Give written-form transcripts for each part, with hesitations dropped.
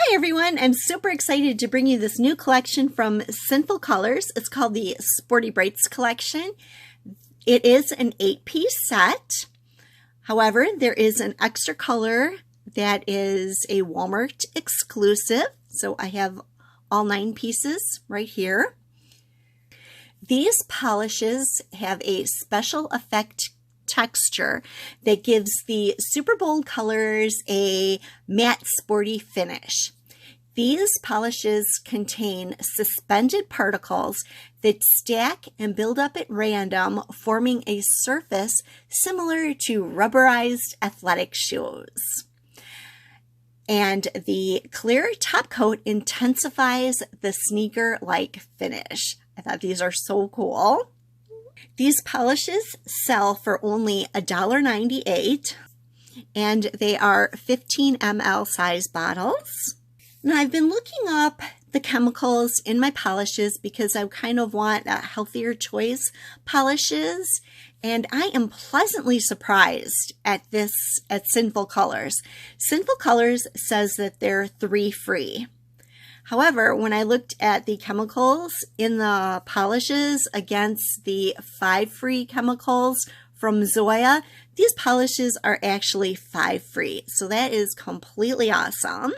Hi everyone, I'm super excited to bring you this new collection from Sinful Colors. It's called the Sporty Brights collection. It is an 8-piece set. However, there is an extra color that is a Walmart exclusive. So I have all 9 pieces right here. These polishes have a special effect texture that gives the super bold colors a matte sporty finish. These polishes contain suspended particles that stack and build up at random, forming a surface similar to rubberized athletic shoes. And the clear top coat intensifies the sneaker-like finish. I thought these are so cool. These polishes sell for only $1.98, and they are 15 ml size bottles. Now I've been looking up the chemicals in my polishes because I kind of want healthier choice polishes, and I am pleasantly surprised at Sinful Colors. Sinful Colors says that they're 3 free. However, when I looked at the chemicals in the polishes against the 5 free chemicals from Zoya, these polishes are actually 5 free. So that is completely awesome.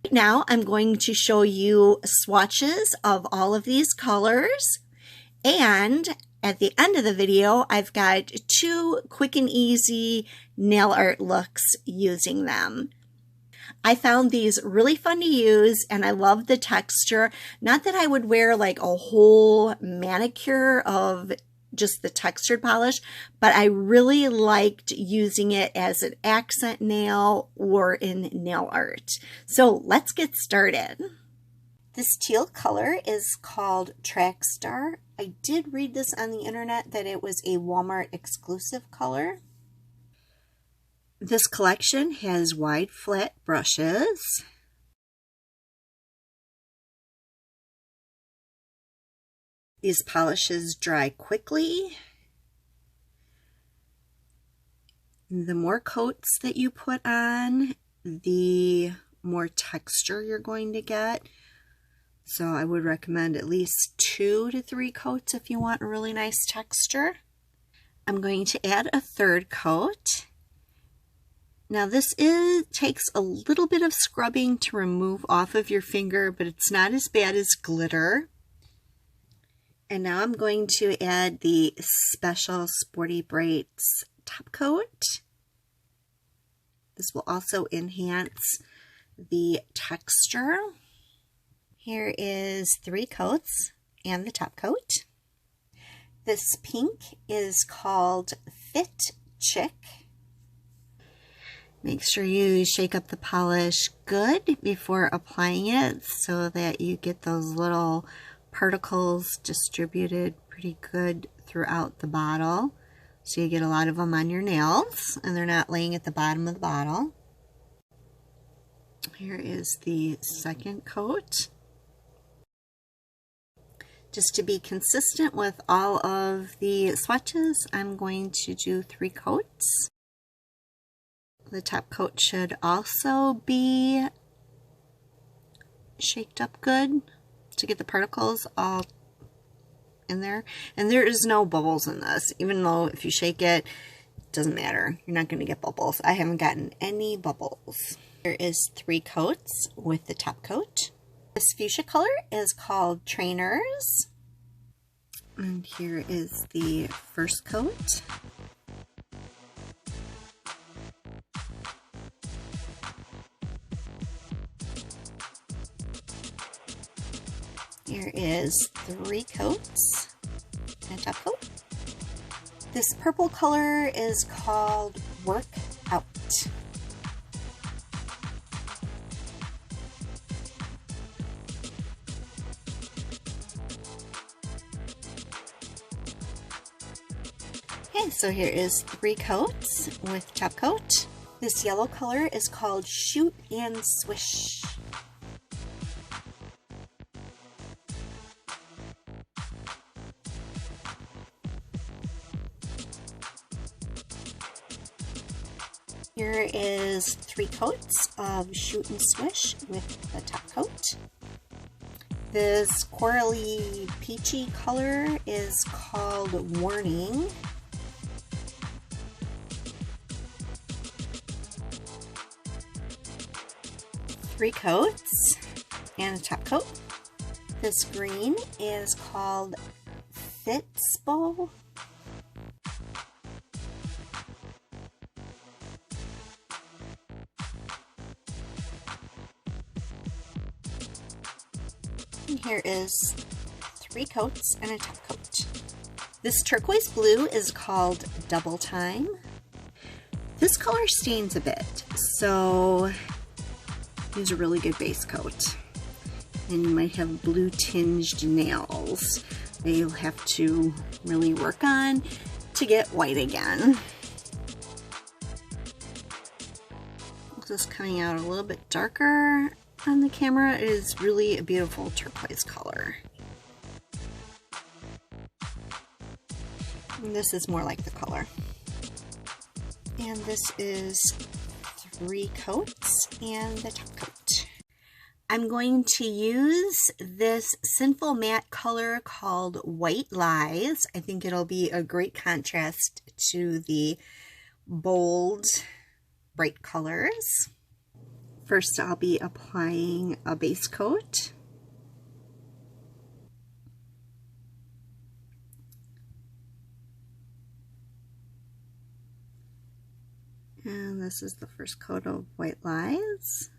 Right now, I'm going to show you swatches of all of these colors. And at the end of the video, I've got 2 quick and easy nail art looks using them. I found these really fun to use and I love the texture. Not that I would wear like a whole manicure of just the textured polish, but I really liked using it as an accent nail or in nail art. So let's get started. This teal color is called Track Star. I did read this on the internet that it was a Walmart exclusive color. This collection has wide flat brushes. These polishes dry quickly. The more coats that you put on, the more texture you're going to get. So I would recommend at least 2 to 3 coats if you want a really nice texture. I'm going to add a 3rd coat. Now this takes a little bit of scrubbing to remove off of your finger, but it's not as bad as glitter. And now I'm going to add the special Sporty Brights top coat. This will also enhance the texture. Here is 3 coats and the top coat. This pink is called Fit Chick. Make sure you shake up the polish good before applying it so that you get those little particles distributed pretty good throughout the bottle. So you get a lot of them on your nails and they're not laying at the bottom of the bottle. Here is the 2nd coat. Just to be consistent with all of the swatches, I'm going to do 3 coats. The top coat should also be shaked up good to get the particles all in there. And there is no bubbles in this, even though if you shake it, it doesn't matter. You're not going to get bubbles. I haven't gotten any bubbles. There is 3 coats with the top coat. This fuchsia color is called Trainers. And here is the 1st coat. Here is 3 coats and a top coat. This purple color is called Werk Out. Okay, so here is 3 coats with top coat. This yellow color is called Shoot and Swish. Here is 3 coats of Shoot and Swish with the top coat. This corally peachy color is called Warning. Three coats and a top coat. This green is called Fitspo. And here is 3 coats and a top coat. This turquoise blue is called Double Time. This color stains a bit, so use a really good base coat. And you might have blue tinged nails that you'll have to really work on to get white again. Just coming out a little bit darker on the camera. It is really a beautiful turquoise color. And this is more like the color. And this is 3 coats and the top coat. I'm going to use this Sinful matte color called White Lies. I think it'll be a great contrast to the bold, bright colors. First, I'll be applying a base coat. And this is the first coat of White Lies.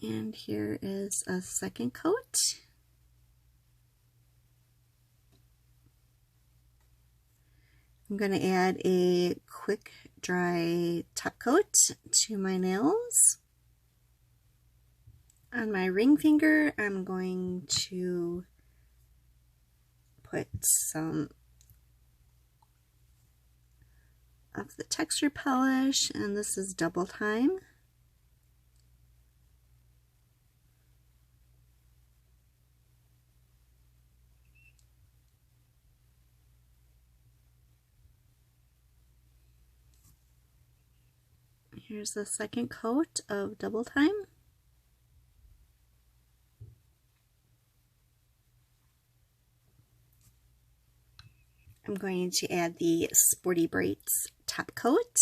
And here is a second coat. I'm going to add a quick dry top coat to my nails. On my ring finger, I'm going to put some of the texture polish, and this is Double Time. Here's the second coat of Double Time. I'm going to add the Sporty Brights top coat.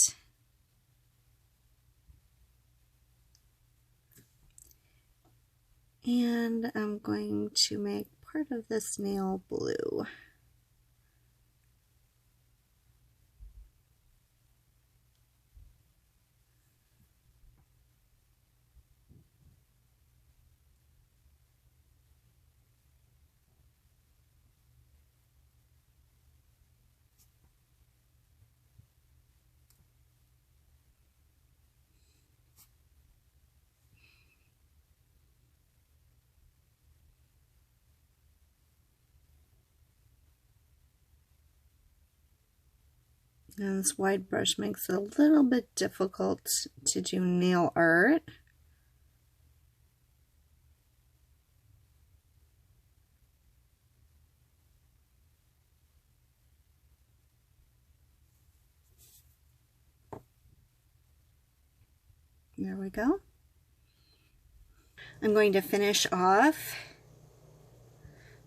And I'm going to make part of this nail blue. And this wide brush makes it a little bit difficult to do nail art. There we go. I'm going to finish off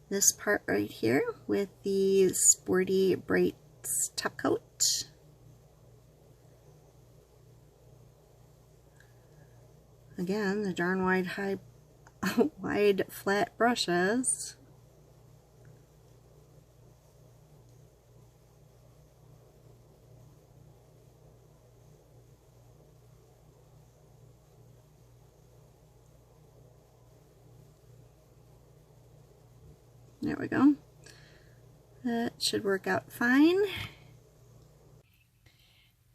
this part right here with the Sporty Brights top coat. Again, the darn wide flat brushes. There we go. That should work out fine.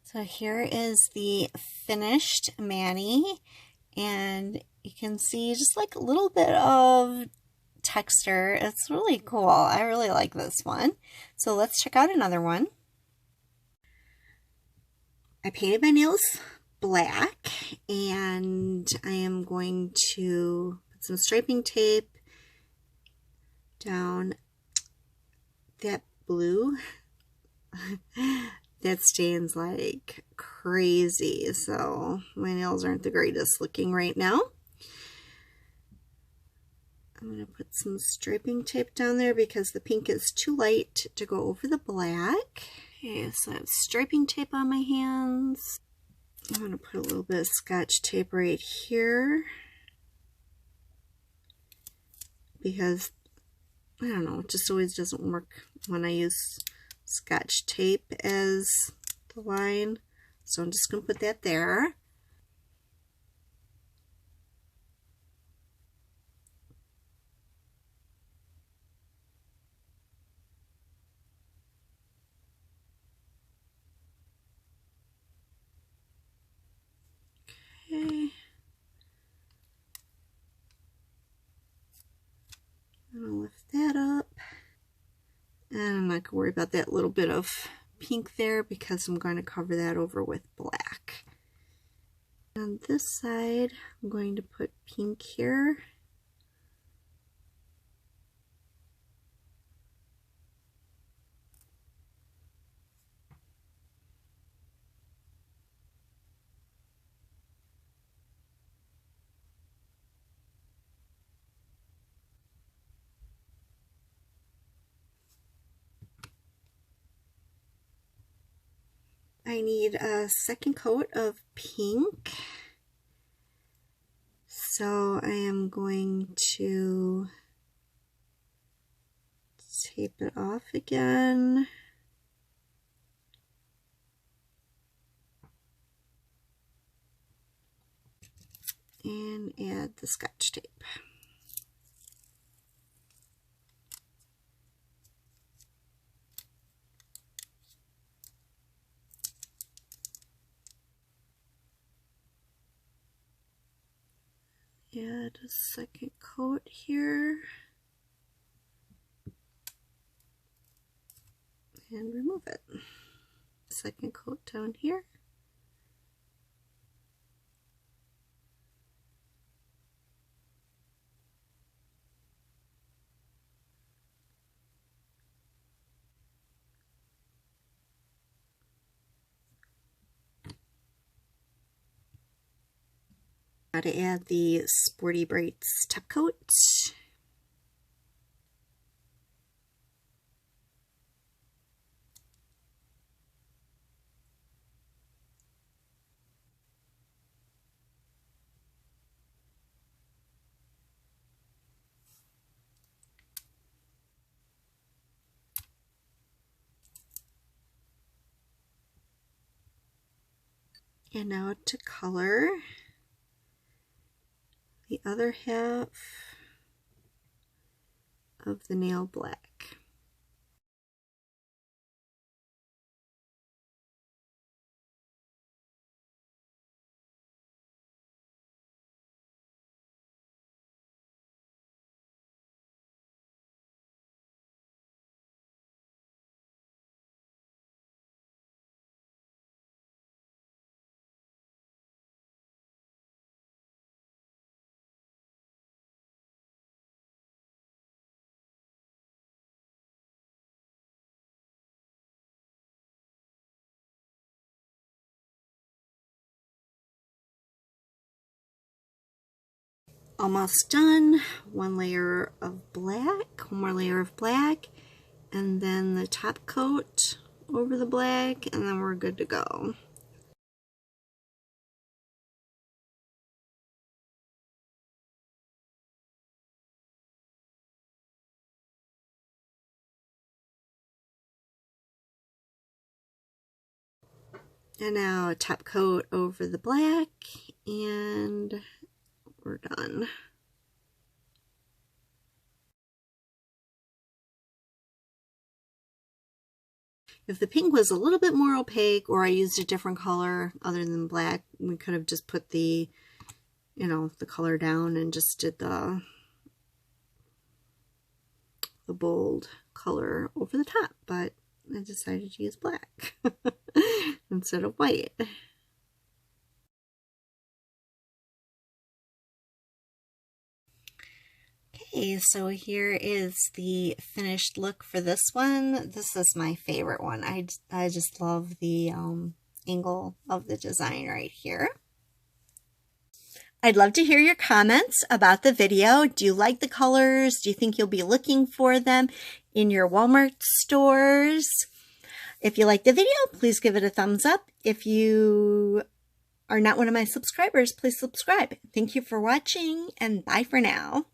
So here is the finished mani, and you can see just like a little bit of texture. It's really cool. I really like this one. So let's check out another one. I painted my nails black, and I am going to put some striping tape down that blue that stains like crazy, so my nails aren't the greatest looking right now. I'm going to put some striping tape down there because the pink is too light to go over the black. Okay, so I have striping tape on my hands. I'm going to put a little bit of Scotch tape right here because, I don't know, it just always doesn't work when I use Scotch tape as the line. So I'm just going to put that there. Okay. I'm going to lift that up. And I'm not going to worry about that little bit of pink there because I'm going to cover that over with black. On this side, I'm going to put pink here. I need a second coat of pink. So I am going to tape it off again. And add the Scotch tape. Add a second coat here. And remove it. Second coat down here. Now to add the Sporty Brights top coat. And now to color the other half of the nail black. Almost done. One layer of black, one more layer of black, and then the top coat over the black, and then we're good to go. And now a top coat over the black, and we're done. If the pink was a little bit more opaque, or I used a different color other than black, we could have just put the, you know, the color down and just did the bold color over the top, but I decided to use black instead of white. Okay, so here is the finished look for this one. This is my favorite one. I just love the angle of the design right here. I'd love to hear your comments about the video. Do you like the colors? Do you think you'll be looking for them in your Walmart stores? If you like the video, please give it a thumbs up. If you are not one of my subscribers, please subscribe. Thank you for watching, and bye for now.